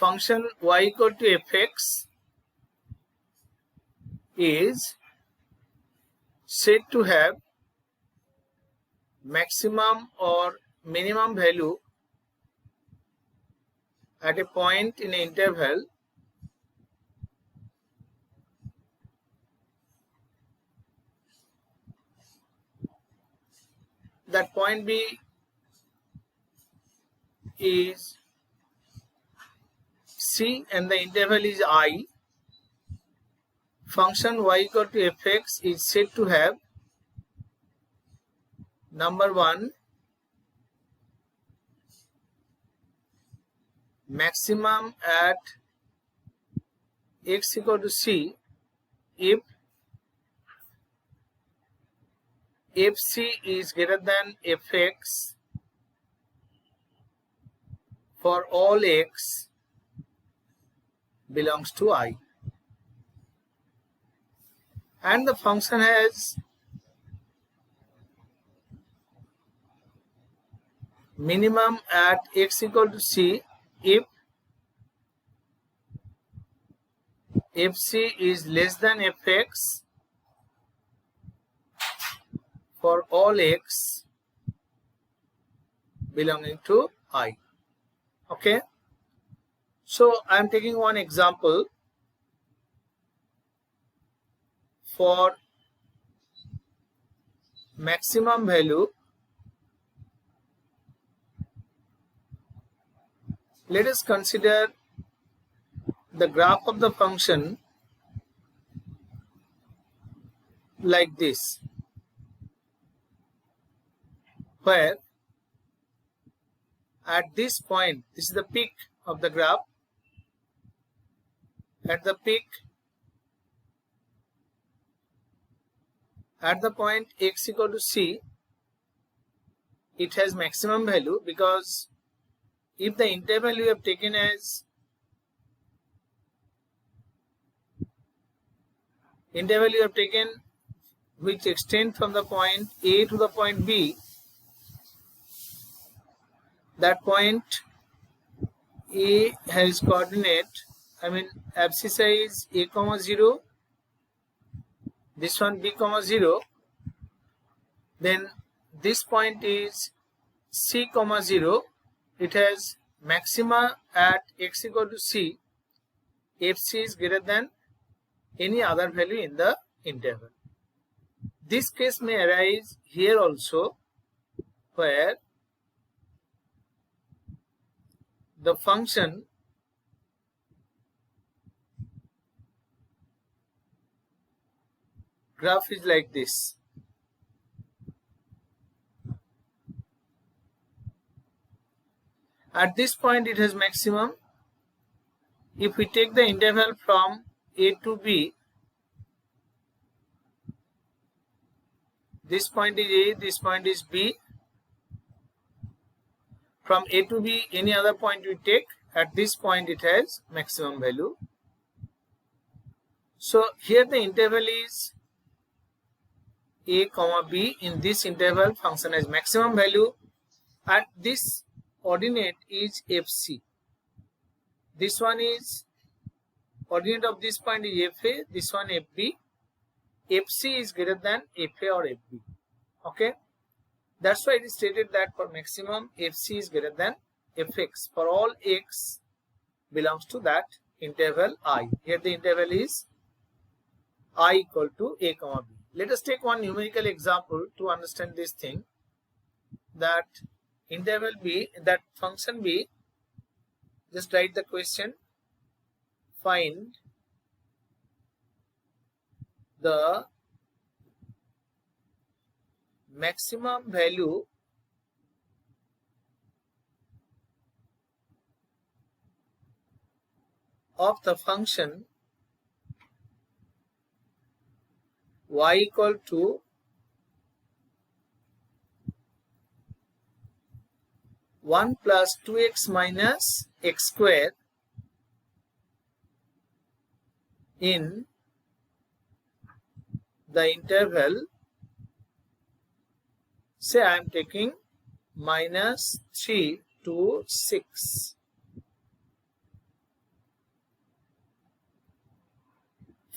function y equal to fx is said to have maximum or minimum value at a point in an interval that point B is C and the interval is I. Function y equal to fx is said to have number 1 maximum at x equal to C if fc is greater than fx for all x belongs to I, and the function has minimum at x equal to C if fc is less than fx for all x belonging to I. Okay, so I am taking one example for maximum value. Let us consider the graph of the function like this, where at this point, this is the peak of the graph, at the peak, at the point x equal to C, it has maximum value, because if the interval you have taken as which extend from the point A to the point B, that point A has coordinate, abscissa is A comma 0, this one B comma 0, then this point is C comma 0, it has maxima at x equal to C, fc is greater than any other value in the interval. This case may arise here also, where the function graph is like this. At this point it has maximum. If we take the interval from A to B, this point is A, this point is B. From A to B, any other point we take, at this point it has maximum value. So here the interval is A comma B. In this interval, function has maximum value, and this ordinate is fc. This one is ordinate of this point is fa, this one fb. fc is greater than fa or fb. Okay, that's why it is stated that for maximum fc is greater than fx for all x belongs to that interval I. Here the interval is I equal to a comma b. Let us take one numerical example to understand this thing, that interval b, that function b, just write the question, find the maximum value of the function y equal to 1 plus 2x minus x square in the interval, say I am taking minus 3 to 6.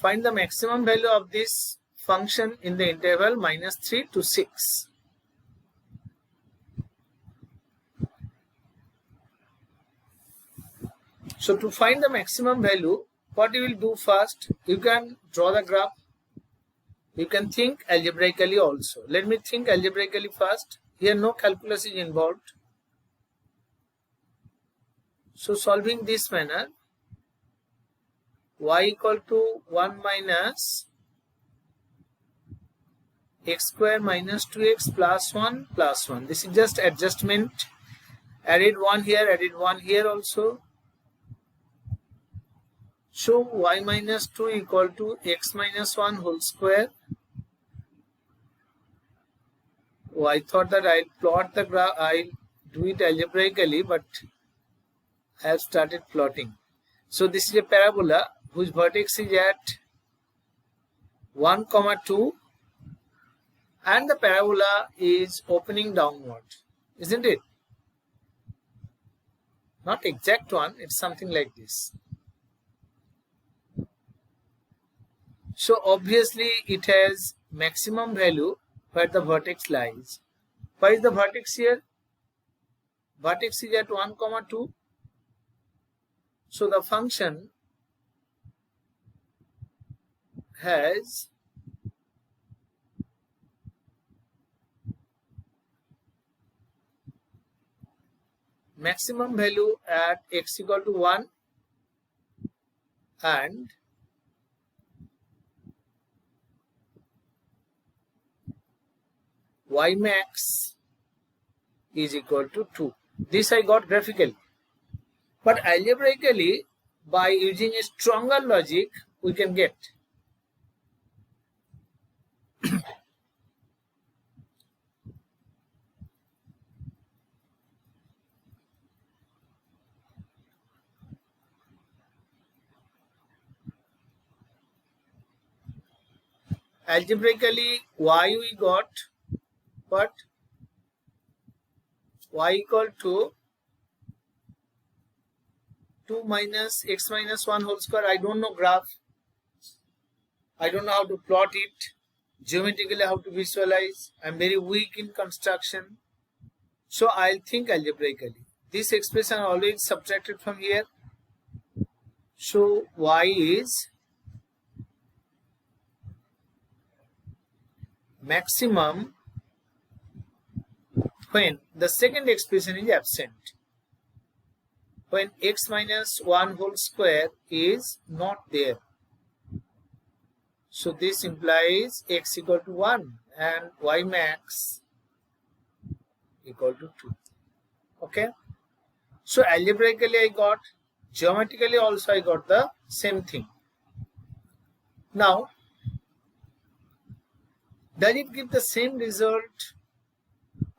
Find the maximum value of this function in the interval -3 to 6. So to find the maximum value, what you will do first, you can draw the graph. You can think algebraically also. Let me think algebraically first. Here no calculus is involved. So solving this manner, y equal to 1 minus x square minus 2x plus 1 plus 1. This is just adjustment. Added 1 here, added 1 here also. So y minus 2 equal to x minus 1 whole square. Oh, I thought that I'll plot the graph, I'll do it algebraically, but I have started plotting. So this is a parabola whose vertex is at 1, 2, and the parabola is opening downward, isn't it? Not exact one, it's something like this. So obviously it has maximum value where the vertex lies. Where is the vertex here? Vertex is at 1, 2. So the function has maximum value at x equal to 1 and y max is equal to 2. This I got graphically. But algebraically, by using a stronger logic, we can get. Algebraically, y we got what? Y equal to 2 minus x minus 1 whole square. I don't know graph. I don't know how to plot it. Geometrically how to visualize. I'm very weak in construction. So I'll think algebraically. This expression always subtracted from here. So y is maximum when the second expression is absent. When x minus 1 whole square is not there. So this implies x equal to 1 and y max equal to 2. Okay. So algebraically I got, geometrically also I got the same thing. Now, does it give the same result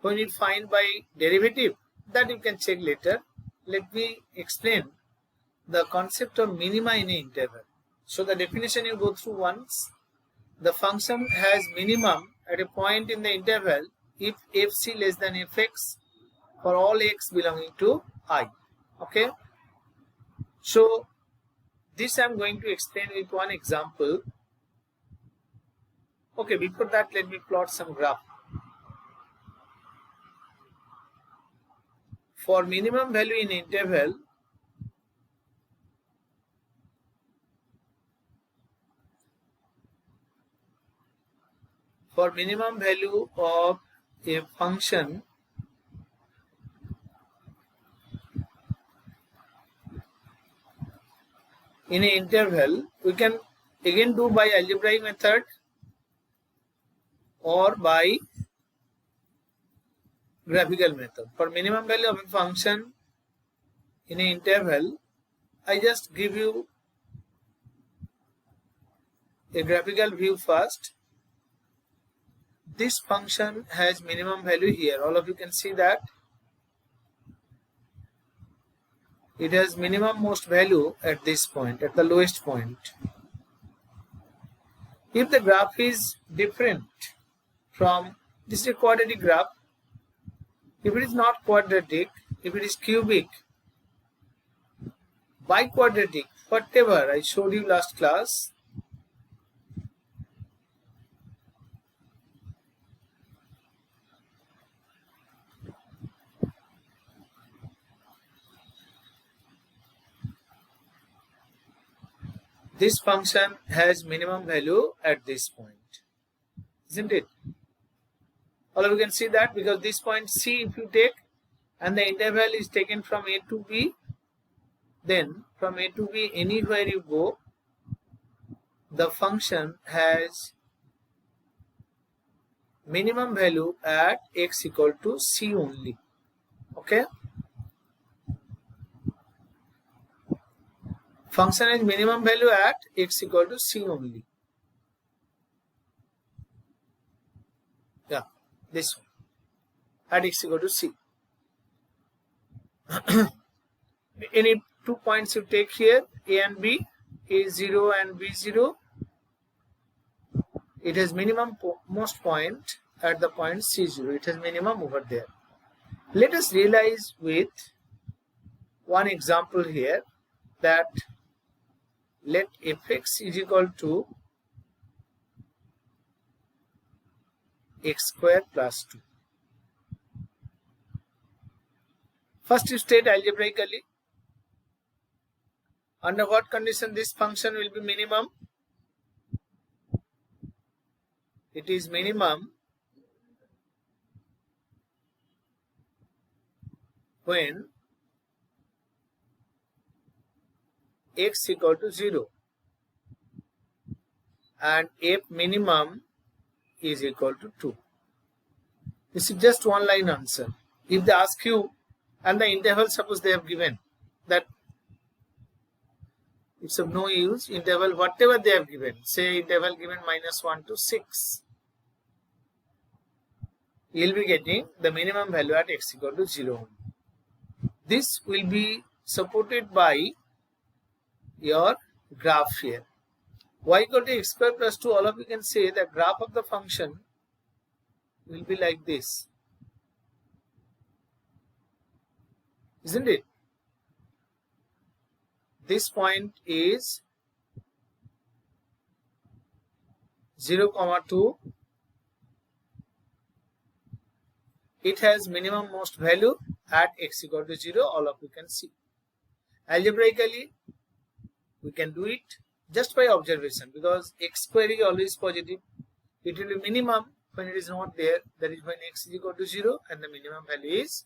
when you find by derivative? That you can check later. Let me explain the concept of minima in an interval. So the definition you go through once. The function has minimum at a point in the interval if fc less than fx for all x belonging to I. Okay. So this I am going to explain with one example. Okay, before that let me plot some graph. For minimum value in interval, for minimum value of a function in an interval, we can again do by algebraic method or by graphical method. For minimum value of a function in an interval, I just give you a graphical view first. This function has minimum value here. All of you can see that it has minimum most value at this point, at the lowest point. If the graph is different from, this is a quadratic graph. If it is not quadratic, if it is cubic, biquadratic, whatever I showed you last class, this function has minimum value at this point, isn't it? Although we can see that because this point C if you take and the interval is taken from A to B, then from A to B anywhere you go, the function has minimum value at x equal to C only. Okay, function has minimum value at x equal to C only. Yeah, this one at x equal to C. Any 2 points you take here, A and B, A0 and B0, it has minimum most point at the point C0. It has minimum over there. Let us realize with one example here that let fx is equal to x square plus 2. First you state algebraically under what condition this function will be minimum. It is minimum when x equal to 0 and f minimum is equal to 2. This is just one line answer. If they ask you and the interval suppose they have given that it's of no use, interval whatever they have given, say interval given -1 to 6, you will be getting the minimum value at x equal to 0. This will be supported by your graph here. Y equal to x square plus 2, all of you can say the graph of the function will be like this, isn't it? This point is 0, 2. It has minimum most value at x equal to 0, all of you can see. Algebraically, we can do it just by observation because x square is always positive. It will be minimum when it is not there, that is when x is equal to 0 and the minimum value is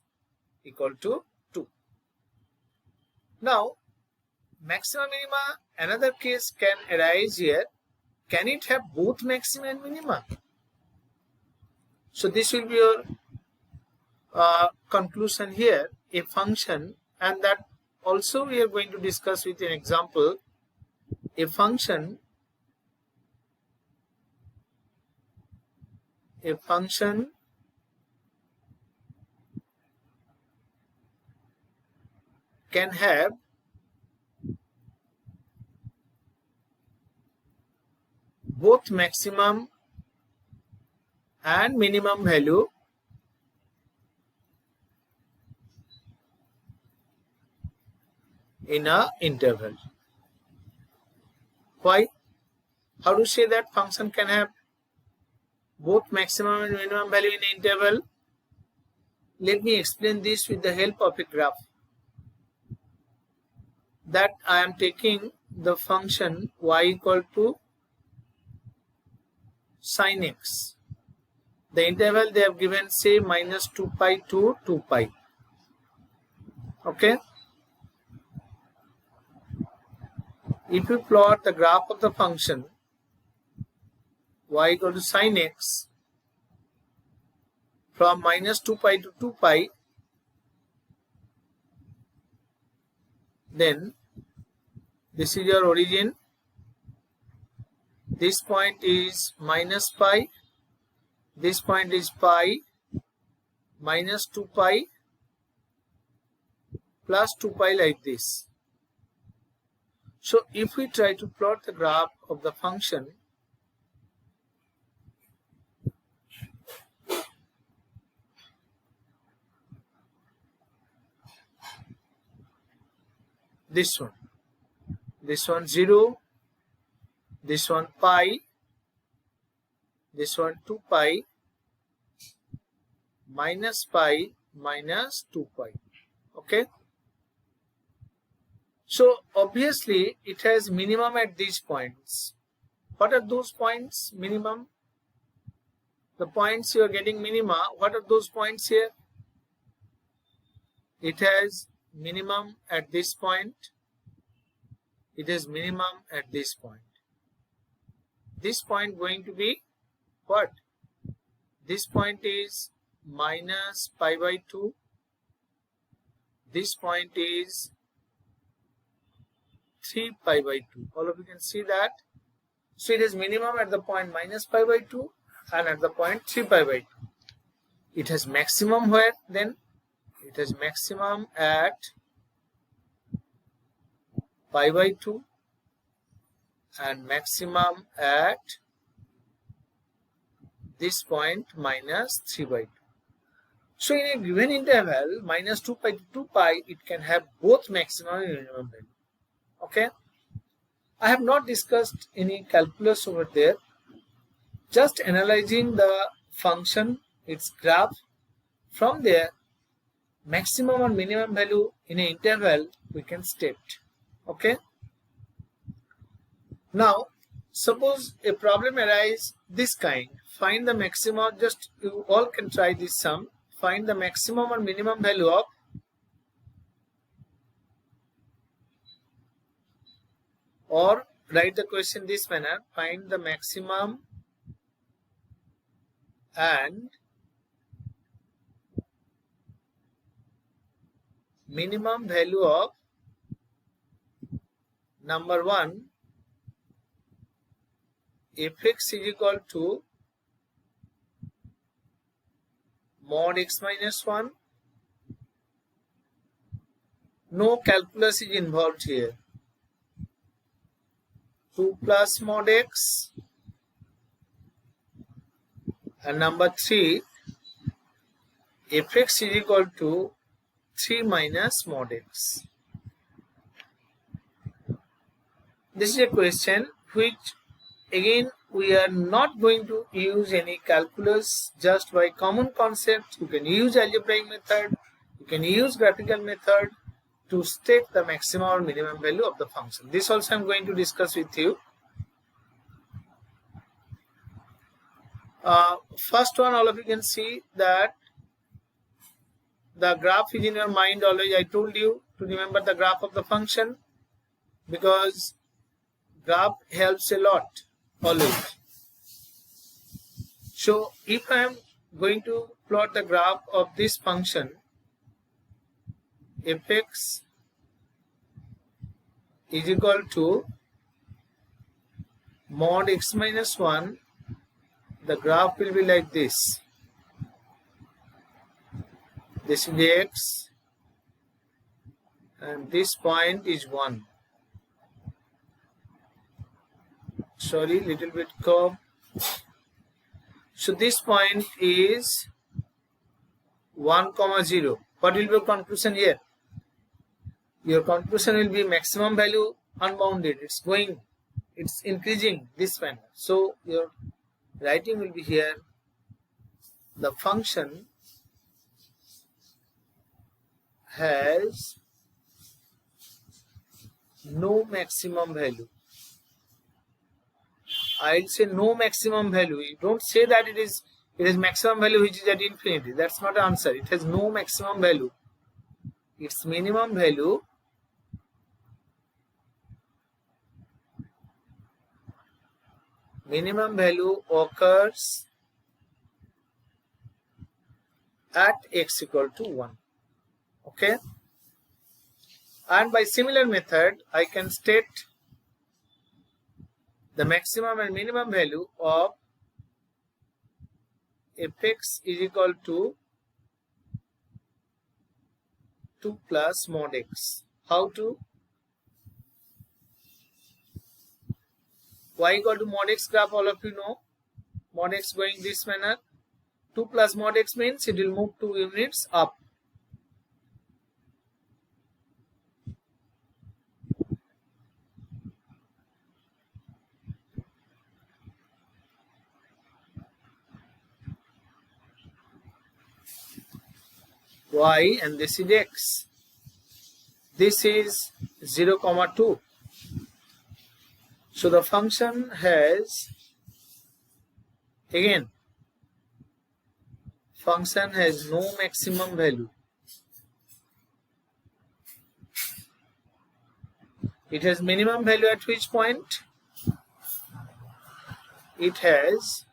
equal to 2. Now, maxima minima, another case can arise here. Can it have both maxima and minima? So this will be your conclusion here, a function, and that also we are going to discuss with an example. A function can have both maximum and minimum value in a interval. Why? How to say that function can have both maximum and minimum value in an interval? Let me explain this with the help of a graph. That I am taking the function y equal to sin x. The interval they have given, say -2 pi to 2 pi. Okay. If you plot the graph of the function y equal to sin x from -2 pi to 2 pi, then this is your origin. This point is minus pi, this point is pi, -2 pi plus 2 pi like this. So if we try to plot the graph of the function, this one 0, this one pi, this one 2 pi, minus pi, minus 2 pi. Okay. So obviously it has minimum at these points. What are those points? Minimum. The points you are getting minima. What are those points here? It has minimum at this point. It is minimum at this point. This point going to be what? This point is minus pi by 2. This point is 3 pi by 2. All of you can see that. So it is minimum at the point minus pi by 2 and at the point 3 pi by 2. It has maximum where then? It has maximum at pi by 2 and maximum at this point minus 3 by 2. So in a given interval minus 2 pi to 2 pi, it can have both maximum and minimum value. Okay. I have not discussed any calculus over there. Just analyzing the function, its graph. From there, maximum or minimum value in an interval we can state. Okay. Now, suppose a problem arises this kind. Find the maximum. Just you all can try this sum. Find the maximum or minimum value of or write the question this manner. Find the maximum and minimum value of number 1 fx is equal to mod x minus 1. No calculus is involved here. 2 plus mod x and number 3 fx is equal to 3 minus mod x. This is a question which again we are not going to use any calculus, just by common concept. You can use algebraic method, you can use graphical method to state the maximum or minimum value of the function. This also I am going to discuss with you. First one, all of you can see that the graph is in your mind always. I told you to remember the graph of the function because graph helps a lot always. So if I am going to plot the graph of this function fx is equal to mod x minus 1, the graph will be like this. This is x and this point is 1. Sorry, little bit curve. So this point is 1, 0. What will be your conclusion here? Your conclusion will be maximum value unbounded. It's going, it's increasing this manner. So your writing will be here. The function has no maximum value. I'll say no maximum value. You don't say that it is maximum value which is at infinity. That's not an answer. It has no maximum value. Its minimum value occurs at x equal to 1. Okay. And by similar method, I can state the maximum and minimum value of fx is equal to 2 plus mod x. How to? Y equal to mod x graph, all of you know. Mod x going this manner. 2 plus mod x means it will move 2 units up. Y and this is x. This is 0, 2. So the function has, again, function has no maximum value. It has minimum value at which point? It has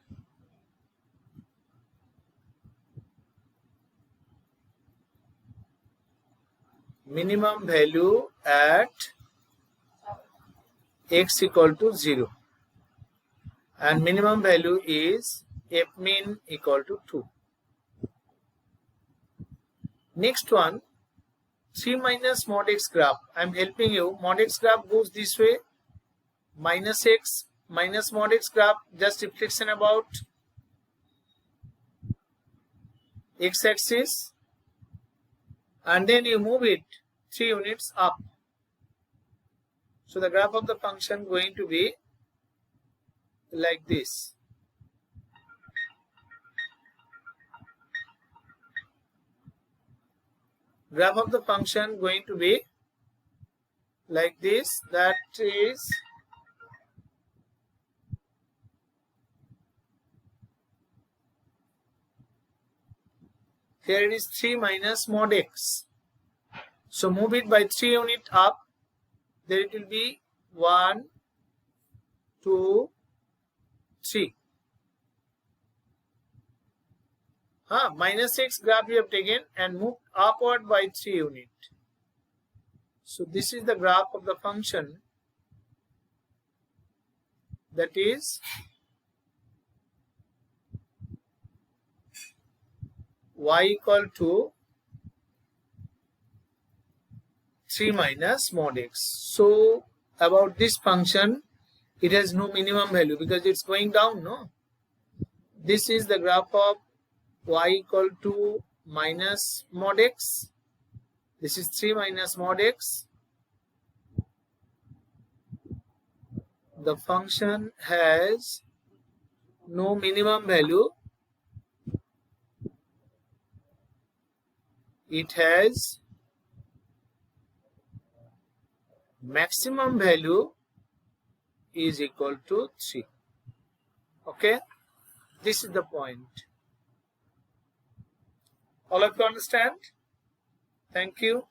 minimum value at x equal to 0, and minimum value is f min equal to 2. Next one, 3 minus mod x graph. I am helping you. Mod x graph goes this way. Minus x minus mod x graph, just reflection about x axis, and then you move it 3 units up. So the graph of the function going to be like this. Graph of the function going to be like this. That is here it is 3 minus mod x. So move it by 3 unit up. There it will be 1, 2, 3. Minus x graph we have taken and moved upward by 3 unit. So this is the graph of the function, that is y equal to 3 minus mod x. So about this function, it has no minimum value because it's going down, no? This is the graph of y equal to minus mod x. This is 3 minus mod x. The function has no minimum value. It has maximum value is equal to 3. Okay, this is the point. All of you understand? Thank you.